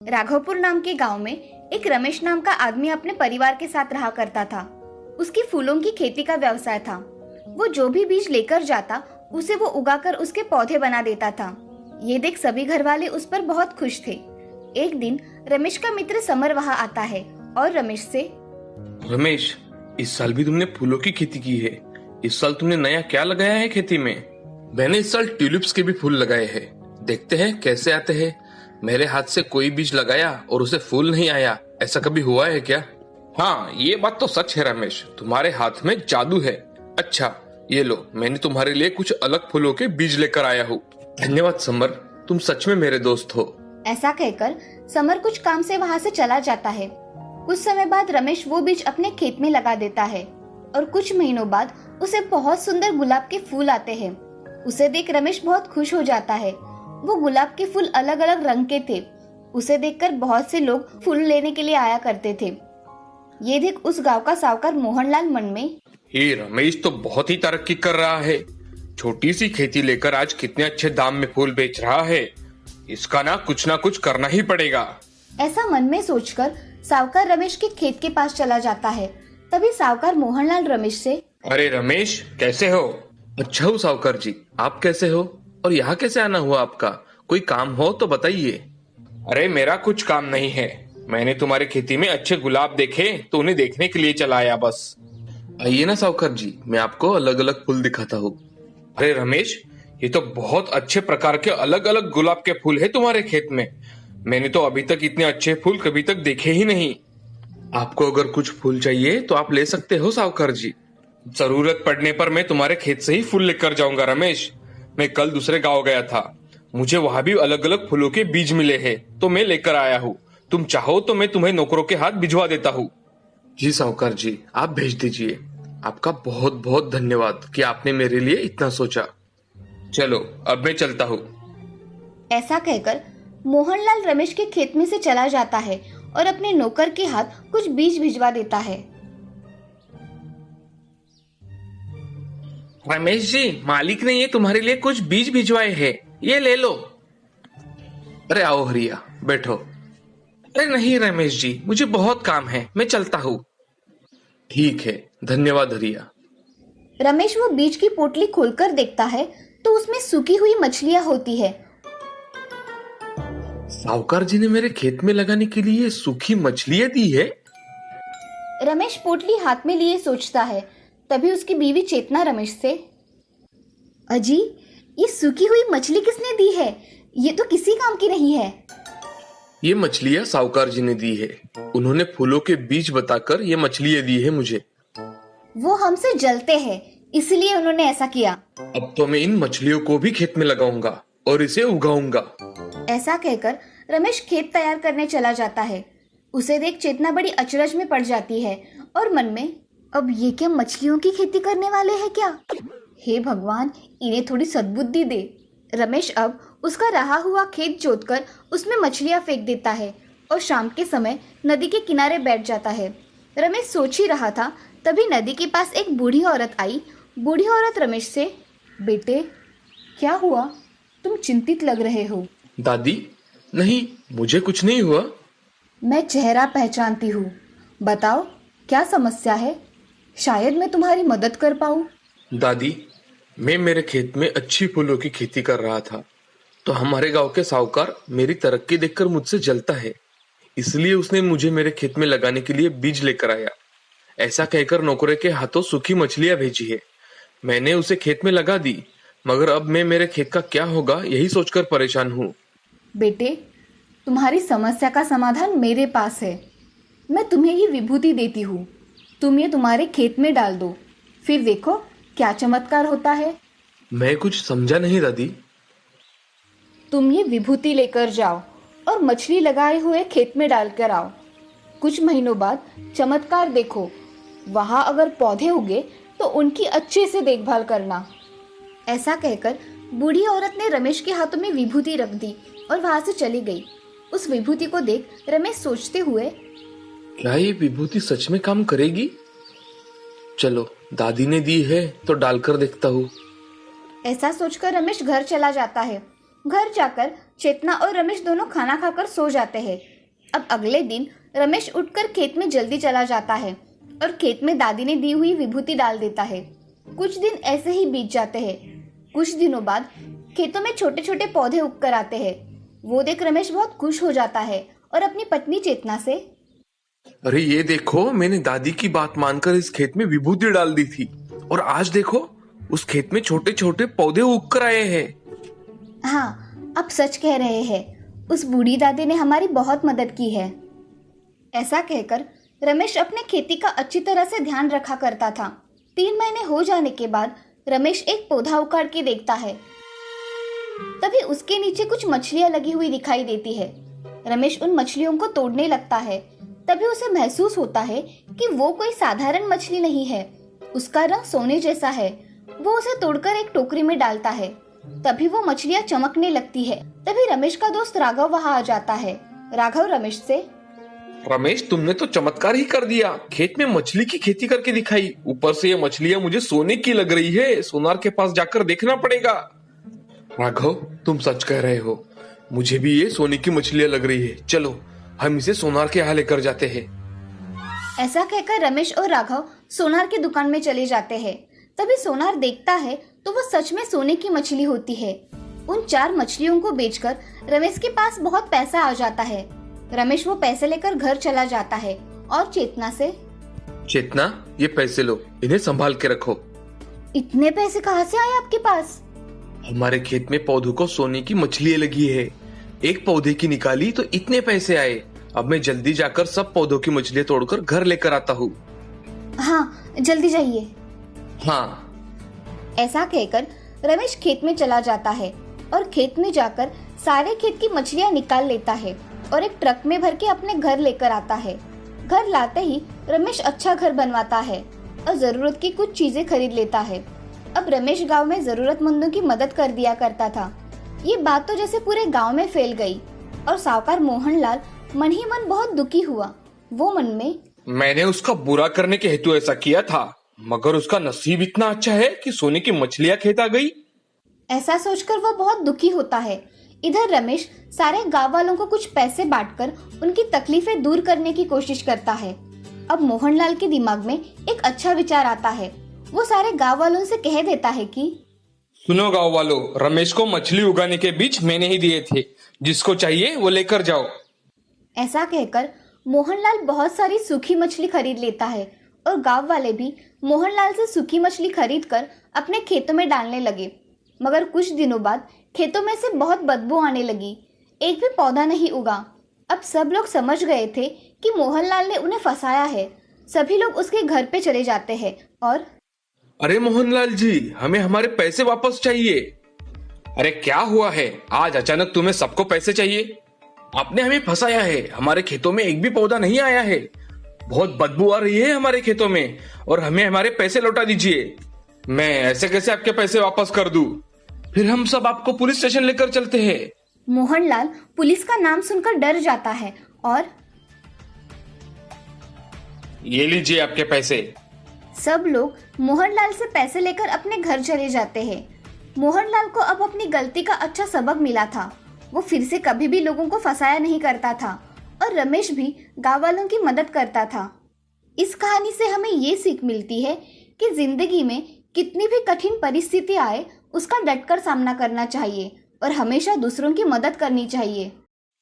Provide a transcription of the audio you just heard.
राघवपुर नाम के गांव में एक रमेश नाम का आदमी अपने परिवार के साथ रहा करता था। उसकी फूलों की खेती का व्यवसाय था। वो जो भी बीज लेकर जाता उसे वो उगाकर उसके पौधे बना देता था। ये देख सभी घर वाले उस पर बहुत खुश थे। एक दिन रमेश का मित्र समर वहाँ आता है और रमेश से, रमेश, इस साल भी तुमने फूलों की खेती की है। इस साल तुमने नया क्या लगाया है खेती में? मैंने इस साल ट्यूलिप्स के भी फूल लगाए हैं। देखते हैं कैसे आते हैं। मेरे हाथ से कोई बीज लगाया और उसे फूल नहीं आया, ऐसा कभी हुआ है क्या? हाँ, ये बात तो सच है रमेश, तुम्हारे हाथ में जादू है। अच्छा, ये लो, मैंने तुम्हारे लिए कुछ अलग फूलों के बीज लेकर आया हूँ। धन्यवाद समर, तुम सच में मेरे दोस्त हो। ऐसा कहकर समर कुछ काम से वहाँ से चला जाता है। कुछ समय बाद रमेश वो बीज अपने खेत में लगा देता है और कुछ महीनों बाद उसे बहुत सुंदर गुलाब के फूल आते हैं। उसे देख रमेश बहुत खुश हो जाता है। वो गुलाब के फूल अलग अलग रंग के थे। उसे देखकर बहुत से लोग फूल लेने के लिए आया करते थे। ये देख उस गांव का साहूकार मोहनलाल मन में, ये रमेश तो बहुत ही तरक्की कर रहा है। छोटी सी खेती लेकर आज कितने अच्छे दाम में फूल बेच रहा है। इसका ना कुछ करना ही पड़ेगा। ऐसा मन में सोचकर साहूकार रमेश के खेत के पास चला जाता है। तभी साहूकार मोहनलाल रमेश से, अरे रमेश, कैसे हो? अच्छा हूँ साहूकार जी, आप कैसे हो? और यहाँ कैसे आना हुआ आपका? कोई काम हो तो बताइए। अरे मेरा कुछ काम नहीं है, मैंने तुम्हारी खेती में अच्छे गुलाब देखे तो उन्हें देखने के लिए चला आया बस। आइए ना साहूकार जी, मैं आपको अलग अलग फूल दिखाता हूँ। अरे रमेश, ये तो बहुत अच्छे प्रकार के अलग अलग गुलाब के फूल है तुम्हारे खेत में। मैंने तो अभी तक इतने अच्छे फूल कभी तक देखे ही नहीं। आपको अगर कुछ फूल चाहिए तो आप ले सकते हो साहूकार जी। जरूरत पड़ने पर मैं तुम्हारे खेत से ही फूल लेकर जाऊंगा रमेश। मैं कल दूसरे गांव गया था, मुझे वहां भी अलग अलग फूलों के बीज मिले हैं तो मैं लेकर आया हूँ। तुम चाहो तो मैं तुम्हें नौकरों के हाथ भिजवा देता हूँ। जी साहूकार जी, आप भेज दीजिए। आपका बहुत बहुत धन्यवाद कि आपने मेरे लिए इतना सोचा। चलो अब मैं चलता हूँ। ऐसा कहकर मोहनलाल रमेश के खेत में से चला जाता है और अपने नौकर के हाथ कुछ बीज भिजवा देता है। रमेश जी, मालिक ने ये तुम्हारे लिए कुछ बीज भिजवाए हैं, ये ले लो। अरे आओ हरिया, बैठो। अरे नहीं रमेश जी, मुझे बहुत काम है, मैं चलता हूँ। ठीक है, धन्यवाद हरिया। रमेश वो बीज की पोटली खोलकर देखता है तो उसमें सूखी हुई मछलियां होती है। साहूकार जी ने मेरे खेत में लगाने के लिए सूखी मछलियां दी है। रमेश पोटली हाथ में लिए सोचता है। तभी उसकी बीवी चेतना रमेश से, अजी, ये सूखी हुई मछली किसने दी है? ये तो किसी काम की नहीं है। ये मछलियां साहूकार जी ने दी है। उन्होंने फूलों के बीज बताकर ये मछलियां दी है मुझे। वो हमसे जलते हैं, इसलिए उन्होंने ऐसा किया। अब तो मैं इन मछलियों को भी खेत में लगाऊंगा और इसे उगाऊंगा। ऐसा कहकर रमेश खेत तैयार करने चला जाता है। उसे देख चेतना बड़ी अचरज में पड़ जाती है और मन में, अब ये क्या मछलियों की खेती करने वाले हैं क्या? हे भगवान, इन्हें थोड़ी सद्बुद्धि दे। रमेश अब उसका रहा हुआ खेत जोतकर उसमें मछलियां फेंक देता है और शाम के समय नदी के किनारे बैठ जाता है। रमेश सोच ही रहा था, तभी नदी के पास एक बूढ़ी औरत आई। बूढ़ी औरत रमेश से, बेटे, क्या हुआ? तुम चिंतित लग रहे हो। दादी, नहीं, मुझे कुछ नहीं हुआ। मैं चेहरा पहचानती हूँ, बताओ क्या समस्या है? शायद मैं तुम्हारी मदद कर पाऊँ। दादी, मैं मेरे खेत में अच्छी फूलों की खेती कर रहा था तो हमारे गांव के साहूकार मेरी तरक्की देखकर मुझसे जलता है, इसलिए उसने मुझे मेरे खेत में लगाने के लिए बीज लेकर आया। ऐसा कहकर नौकरे के हाथों सूखी मछलियां भेजी है। मैंने उसे खेत में लगा दी, मगर अब मैं मेरे खेत का क्या होगा यही सोचकर परेशान हूँ। बेटे, तुम्हारी समस्या का समाधान मेरे पास है। मैं तुम्हें ये विभूति देती हूँ, तुम ये तुम्हारे खेत में डाल दो, फिर देखो क्या चमत्कार होता है। मैं कुछ समझा नहीं दादी। तुम ये विभूति लेकर जाओ और मछली लगाए हुए खेत में डालकर आओ। कुछ महीनों बाद चमत्कार देखो। वहां अगर पौधे उगे तो उनकी अच्छे से देखभाल करना। ऐसा कहकर बूढ़ी औरत ने रमेश के हाथों में विभूति रख दी और वहां से चली गई। उस विभूति को देख रमेश सोचते हुए, क्या ये विभूति सच में काम करेगी? चलो, दादी ने दी है तो डालकर देखता हूँ। ऐसा सोचकर रमेश घर चला जाता है। घर जाकर चेतना और रमेश दोनों खाना खाकर सो जाते हैं। अब अगले दिन रमेश उठकर खेत में जल्दी चला जाता है और खेत में दादी ने दी हुई विभूति डाल देता है। कुछ दिन ऐसे ही बीत जाते हैं। कुछ दिनों बाद खेतों में छोटे छोटे पौधे उगकर आते हैं। वो देख रमेश बहुत खुश हो जाता है और अपनी पत्नी चेतना से, अरे ये देखो, मैंने दादी की बात मानकर इस खेत में विभूति डाल दी थी और आज देखो उस खेत में छोटे छोटे पौधे उग कर आए हैं। हाँ, आप सच कह रहे हैं, उस बूढ़ी दादी ने हमारी बहुत मदद की है। ऐसा कहकर रमेश अपने खेती का अच्छी तरह से ध्यान रखा करता था। 3 महीने हो जाने के बाद रमेश एक पौधा उखाड़ के देखता है। तभी उसके नीचे कुछ मछलियां लगी हुई दिखाई देती है। रमेश उन मछलियों को तोड़ने लगता है। तभी उसे महसूस होता है कि वो कोई साधारण मछली नहीं है, उसका रंग सोने जैसा है। वो उसे तोड़कर एक टोकरी में डालता है। तभी वो मछलियां चमकने लगती है। तभी रमेश का दोस्त राघव वहां आ जाता है। राघव रमेश से, रमेश, तुमने तो चमत्कार ही कर दिया, खेत में मछली की खेती करके दिखाई। ऊपर से ये मछलियां मुझे सोने की लग रही है, सोनार के पास जाकर देखना पड़ेगा। राघव, तुम सच कह रहे हो, मुझे भी ये सोने की मछलियां लग रही है। चलो हम इसे सोनार के यहाँ लेकर जाते हैं। ऐसा कहकर रमेश और राघव सोनार की दुकान में चले जाते हैं। तभी सोनार देखता है तो वो सच में सोने की मछली होती है। उन 4 मछलियों को बेचकर रमेश के पास बहुत पैसा आ जाता है। रमेश वो पैसे लेकर घर चला जाता है और चेतना से, चेतना, ये पैसे लो, इन्हें संभाल के रखो। इतने पैसे कहाँ से आए आपके पास? हमारे खेत में पौधों को सोने की मछलियां लगी है। एक पौधे की निकाली तो इतने पैसे आए। अब मैं जल्दी जाकर सब पौधों की मछलियां तोड़कर घर लेकर आता हूँ। हाँ, जल्दी जाइए। हाँ। ऐसा कहकर रमेश खेत में चला जाता है और खेत में जाकर सारे खेत की मछलियां निकाल लेता है और एक ट्रक में भर के अपने घर लेकर आता है। घर लाते ही रमेश अच्छा घर बनवाता है और जरूरत की कुछ चीजें खरीद लेता है। अब रमेश गांव में जरूरतमंदों की मदद कर दिया करता था। ये बात तो जैसे पूरे गांव में फैल गई और साहूकार मोहनलाल मन ही मन बहुत दुखी हुआ। वो मन में, मैंने उसका बुरा करने के हेतु ऐसा किया था, मगर उसका नसीब इतना अच्छा है कि सोने की मछलियां खेत आ गई। ऐसा सोचकर वो बहुत दुखी होता है। इधर रमेश सारे गांव वालों को कुछ पैसे बांटकर उनकी तकलीफें दूर करने की कोशिश करता है। अब मोहनलाल के दिमाग में एक अच्छा विचार आता है। वो सारे गांव वालों से कह देता है कि, सुनो गांव वालों, रमेश को मछली उगाने के बीज मैंने ही दिए थे, जिसको चाहिए वो लेकर जाओ। ऐसा कहकर मोहनलाल बहुत सारी सूखी मछली खरीद लेता है और गांव वाले भी मोहनलाल से सूखी मछली खरीद कर अपने खेतों में डालने लगे। मगर कुछ दिनों बाद खेतों में से बहुत बदबू आने लगी। एक भी पौधा नहीं उगा। अब सब लोग समझ गए थे कि मोहनलाल ने उन्हें फंसाया है। सभी लोग उसके घर पे चले जाते हैं और, अरे मोहनलाल जी, हमें हमारे पैसे वापस चाहिए। अरे क्या हुआ है, आज अचानक तुम्हें सबको पैसे चाहिए? आपने हमें फंसाया है, हमारे खेतों में एक भी पौधा नहीं आया है, बहुत बदबू आ रही है हमारे खेतों में, और हमें हमारे पैसे लौटा दीजिए। मैं ऐसे कैसे आपके पैसे वापस कर दूं? फिर हम सब आपको पुलिस स्टेशन लेकर चलते हैं। मोहनलाल पुलिस का नाम सुनकर डर जाता है और, ये लीजिए आपके पैसे। सब लोग मोहनलाल से पैसे लेकर अपने घर चले जाते हैं। मोहनलाल को अब अपनी गलती का अच्छा सबक मिला था। वो फिर से कभी भी लोगों को फंसाया नहीं करता था और रमेश भी गांव वालों की मदद करता था। इस कहानी से हमें ये सीख मिलती है कि जिंदगी में कितनी भी कठिन परिस्थिति आए, उसका डटकर सामना करना चाहिए और हमेशा दूसरों की मदद करनी चाहिए।